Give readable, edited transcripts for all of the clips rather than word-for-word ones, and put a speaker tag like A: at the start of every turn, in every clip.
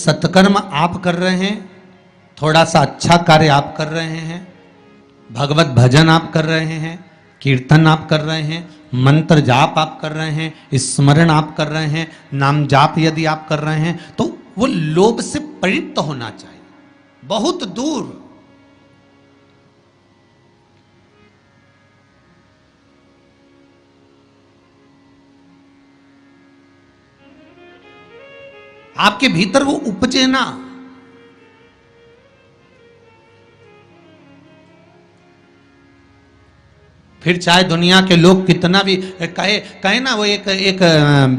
A: सत्कर्म आप कर रहे हैं, थोड़ा सा अच्छा कार्य आप कर रहे हैं, भगवत भजन आप कर रहे हैं, कीर्तन आप कर रहे हैं, मंत्र जाप आप कर रहे हैं, स्मरण आप कर रहे हैं, नाम जाप यदि आप कर रहे हैं, तो वो लोभ से परिप्त होना चाहिए, बहुत दूर। आपके भीतर वो उपजे ना। फिर चाहे दुनिया के लोग कितना भी कहे ना, वो एक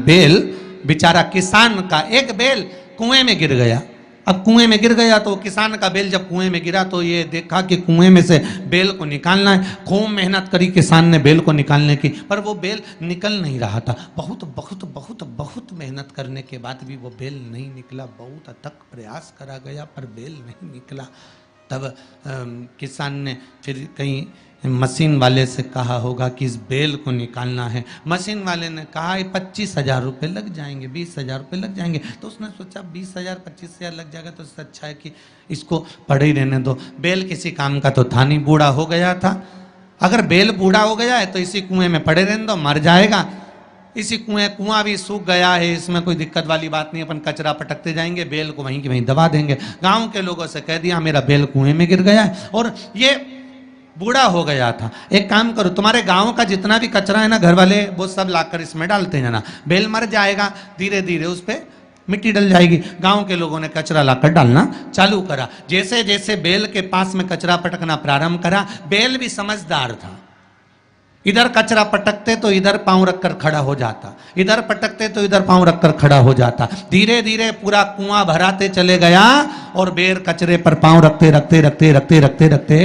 A: बेल बेचारा किसान का एक बेल कुएं में गिर गया। अब कुएं में गिर गया तो किसान का बेल जब कुएं में गिरा तो ये देखा कि कुएं में से बेल को निकालना है। खूब मेहनत करी किसान ने बेल को निकालने की, पर वो बेल निकल नहीं रहा था। बहुत बहुत बहुत बहुत मेहनत करने के बाद भी वो बेल नहीं निकला। बहुत अथक प्रयास करा गया पर बेल नहीं निकला। तब किसान ने फिर कहीं मशीन वाले से कहा होगा कि इस बेल को निकालना है। मशीन वाले ने कहा 25,000 रुपये लग जाएंगे, 20,000 रुपये लग जाएंगे। तो उसने सोचा 20,000 25,000 लग जाएगा तो इससे अच्छा है कि इसको पड़े ही रहने दो। बेल किसी काम का तो था नहीं, बूढ़ा हो गया था। अगर बेल बूढ़ा हो गया है तो इसी कुएं में पड़े रहने दो, मर जाएगा। इसी कुआं भी सूख गया है, इसमें कोई दिक्कत वाली बात नहीं, अपन कचरा पटकते जाएंगे, बेल को वहीं की वहीं दबा देंगे। गाँव के लोगों से कह दिया मेरा बेल कुएं में गिर गया है और ये बूढ़ा हो गया था। एक काम करो, तुम्हारे गांव का जितना भी कचरा है ना, घर वाले वो सब लाकर इसमें डालते हैं ना, बेल मर जाएगा, धीरे धीरे उस पे मिट्टी डल जाएगी। गांव के लोगों ने कचरा लाकर डालना चालू करा। जैसे जैसे बेल के पास में कचरा पटकना प्रारंभ करा, बेल भी समझदार था। इधर कचरा पटकते तो इधर पांव रखकर खड़ा हो जाता, इधर पटकते तो इधर पांव रखकर खड़ा हो जाता। धीरे धीरे पूरा कुआं भराते चले गया और बेर कचरे पर पांव रखते रखते रखते रखते रखते रखते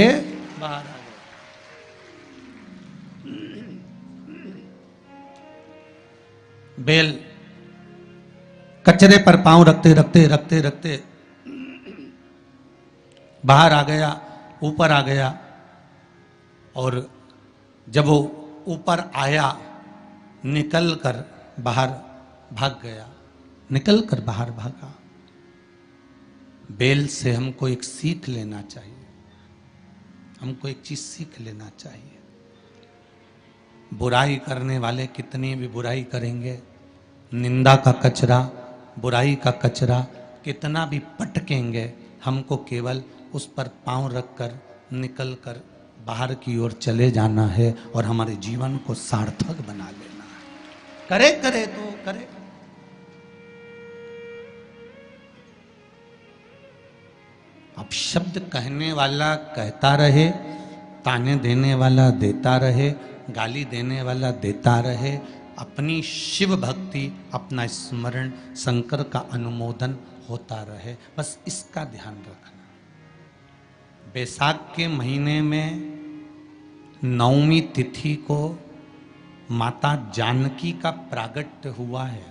A: बाहर आ गया। बेल कचरे पर पांव रखते रखते रखते रखते बाहर आ गया, ऊपर आ गया। और जब वो ऊपर आया, निकल कर बाहर भाग गया, निकल कर बाहर भागा। बेल से हमको एक सीख लेना चाहिए, हमको एक चीज सीख लेना चाहिए। बुराई करने वाले कितनी भी बुराई करेंगे, निंदा का कचरा, बुराई का कचरा कितना भी पटकेंगे, हमको केवल उस पर पांव रखकर निकल कर बाहर की ओर चले जाना है और हमारे जीवन को सार्थक बना लेना है। करे करे तो करे। अब शब्द कहने वाला कहता रहे, ताने देने वाला देता रहे, गाली देने वाला देता रहे। अपनी शिव भक्ति, अपना स्मरण, शंकर का अनुमोदन होता रहे, बस इसका ध्यान रखना। बैसाख के महीने में 9वीं तिथि को माता जानकी का प्रागट्य हुआ है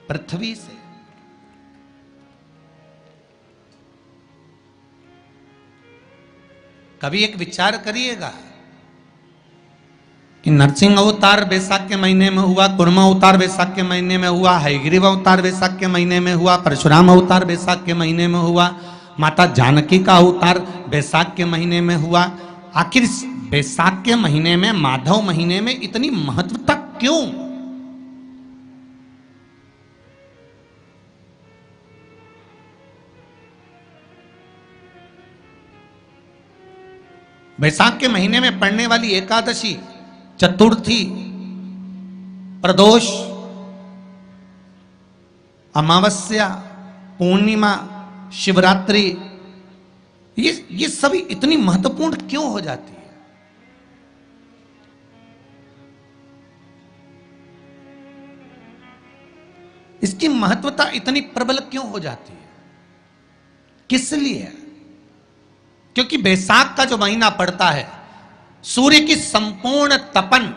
A: पृथ्वी से। कभी एक विचार करिएगा कि नरसिंह अवतार बैसाख के महीने में हुआ, कुर्मा अवतार बैसाख के महीने में हुआ, हयग्रीव अवतार बैसाख के महीने में हुआ, परशुराम अवतार बैसाख के महीने में हुआ, माता जानकी का अवतार बैसाख के महीने में हुआ। आखिर बैसाख के महीने में, माधव महीने में इतनी महत्वता क्यों? बैसाख के महीने में पड़ने वाली एकादशी, चतुर्थी, प्रदोष, अमावस्या, पूर्णिमा, शिवरात्रि, ये सभी इतनी महत्वपूर्ण क्यों हो जाती है? इसकी महत्वता इतनी प्रबल क्यों हो जाती है? किस लिए? क्योंकि बैसाख का जो महीना पड़ता है, सूर्य की संपूर्ण तपन,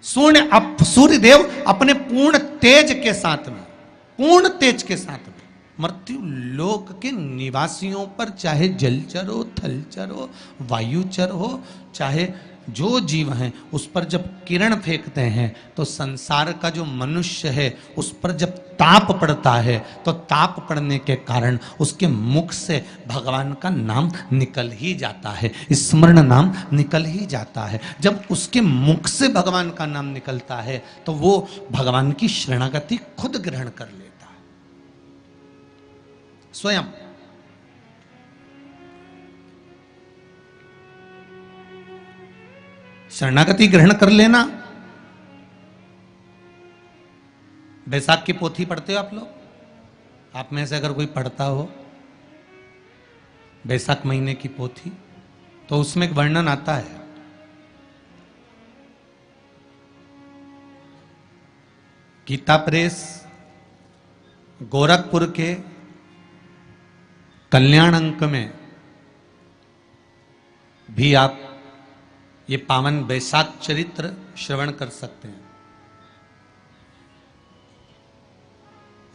A: सूर्य देव अपने पूर्ण तेज के साथ में, पूर्ण तेज के साथ में मृत्यु लोक के निवासियों पर, चाहे जलचर हो, थलचर हो, वायुचर हो, चाहे जो जीव हैं उस पर जब किरण फेंकते हैं तो संसार का जो मनुष्य है उस पर जब ताप पड़ता है तो ताप पड़ने के कारण उसके मुख से भगवान का नाम निकल ही जाता है, स्मरण नाम निकल ही जाता है। जब उसके मुख से भगवान का नाम निकलता है तो वो भगवान की शरणागति खुद ग्रहण कर लेता है स्वयं। शरणागति ग्रहण कर लेना। बैसाख की पोथी पढ़ते हो आप लोग? आप में से अगर कोई पढ़ता हो बैसाख महीने की पोथी तो उसमें एक वर्णन आता है। गीता प्रेस गोरखपुर के कल्याण अंक में भी आप ये पावन बैसाख चरित्र श्रवण कर सकते हैं।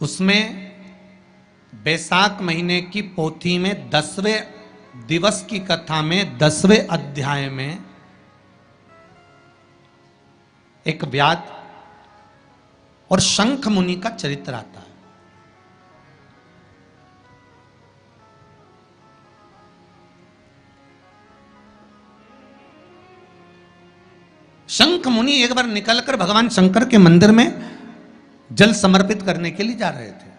A: उसमें बैसाख महीने की पोथी में 10वें दिवस की कथा में 10वें अध्याय में एक व्याध और शंख मुनि का चरित्र आता है। शंख मुनि एक बार निकलकर भगवान शंकर के मंदिर में जल समर्पित करने के लिए जा रहे थे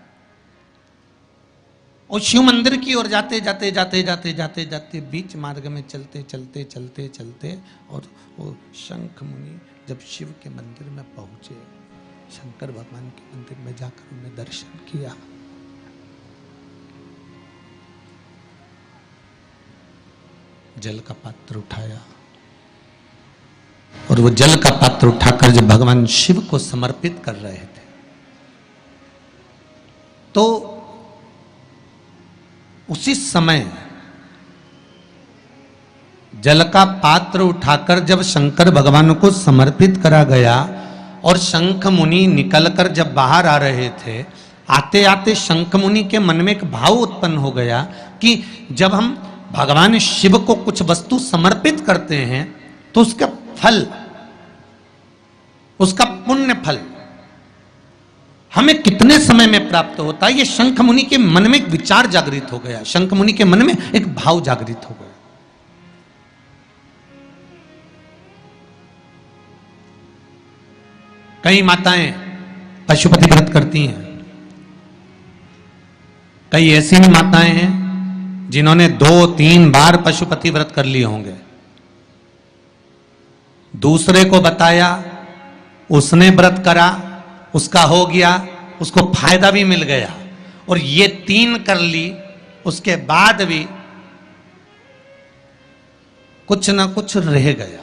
A: और शिव मंदिर की ओर जाते जाते जाते जाते जाते जाते बीच मार्ग में चलते चलते चलते चलते और वो शंख मुनि जब शिव के मंदिर में पहुंचे, शंकर भगवान के मंदिर में जाकर उन्हें दर्शन किया, जल का पात्र उठाया और वो जल का पात्र उठाकर जब भगवान शिव को समर्पित कर रहे थे तो उसी समय जल का पात्र उठाकर जब शंकर भगवान को समर्पित करा गया और शंख मुनि निकलकर जब बाहर आ रहे थे, आते आते शंख मुनि के मन में एक भाव उत्पन्न हो गया कि जब हम भगवान शिव को कुछ वस्तु समर्पित करते हैं तो उसका फल, उसका पुण्य फल हमें कितने समय में प्राप्त होता है। ये शंख मुनि के मन में एक विचार जागृत हो गया, शंख मुनि के मन में एक भाव जागृत हो गया। कई माताएं पशुपति व्रत करती हैं, कई ऐसी भी माताएं हैं जिन्होंने 2-3 बार पशुपति व्रत कर लिए होंगे। दूसरे को बताया, उसने व्रत करा, उसका हो गया, उसको फायदा भी मिल गया, और ये 3 कर ली, उसके बाद भी कुछ ना कुछ रह गया।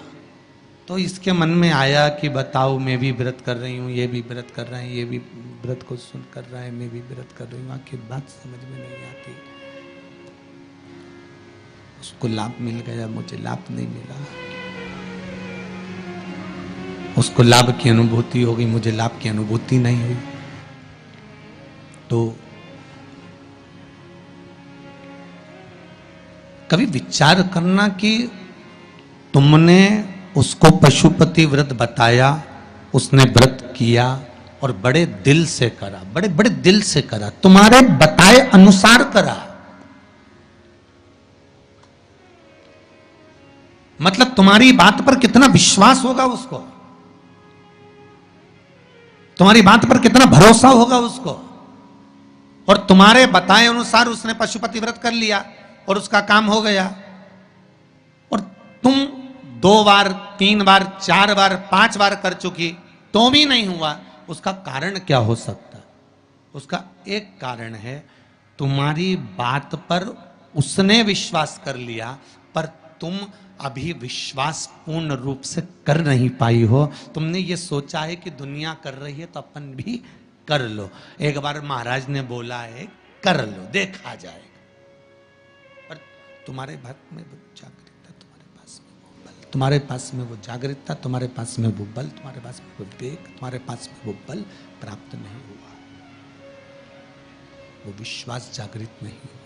A: तो इसके मन में आया कि बताओ, मैं भी व्रत कर रही हूं, ये भी व्रत कर रहे हैं, ये भी व्रत को सुन कर रहा है, मैं भी व्रत कर रही हूं, आखिर बात समझ में नहीं आती। उसको लाभ मिल गया, मुझे लाभ नहीं मिला। उसको लाभ की अनुभूति हो गई, मुझे लाभ की अनुभूति नहीं हुई। तो कभी विचार करना कि तुमने उसको पशुपति व्रत बताया, उसने व्रत किया और बड़े दिल से करा, बड़े बड़े दिल से करा, तुम्हारे बताए अनुसार करा। मतलब तुम्हारी बात पर कितना विश्वास होगा उसको, तुम्हारी बात पर कितना भरोसा होगा उसको। और तुम्हारे बताए अनुसार उसने पशुपति व्रत कर लिया और उसका काम हो गया, और तुम 2 बार 3 बार 4 बार 5 बार कर चुकी तो भी नहीं हुआ। उसका कारण क्या हो सकता है? उसका एक कारण है, तुम्हारी बात पर उसने विश्वास कर लिया पर तुम अभी विश्वास पूर्ण रूप से कर नहीं पाई हो। तुमने ये सोचा है कि दुनिया कर रही है तो अपन भी कर लो। एक बार महाराज ने बोला है कर लो, देखा जाएगा। पर तुम्हारे बात में वो जागृतता, तुम्हारे पास में वो बल, तुम्हारे पास में वो जागृतता, तुम्हारे पास में वो बल, तुम्हारे पास में वो वेग, तुम्हारे पास में वो बल प्राप्त नहीं हुआ, वो विश्वास जागृत नहीं हुआ।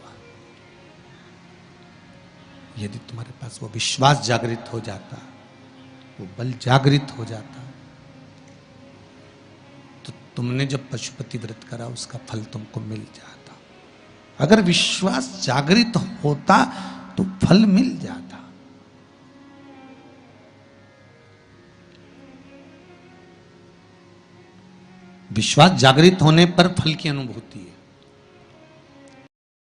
A: यदि तुम्हारे पास वो विश्वास जागृत हो जाता वो बल जागृत हो जाता। तो तुमने जब पशुपति व्रत करा उसका फल तुमको मिल जाता। अगर विश्वास जागृत होता तो फल मिल जाता। विश्वास जागृत होने पर फल की अनुभूति है।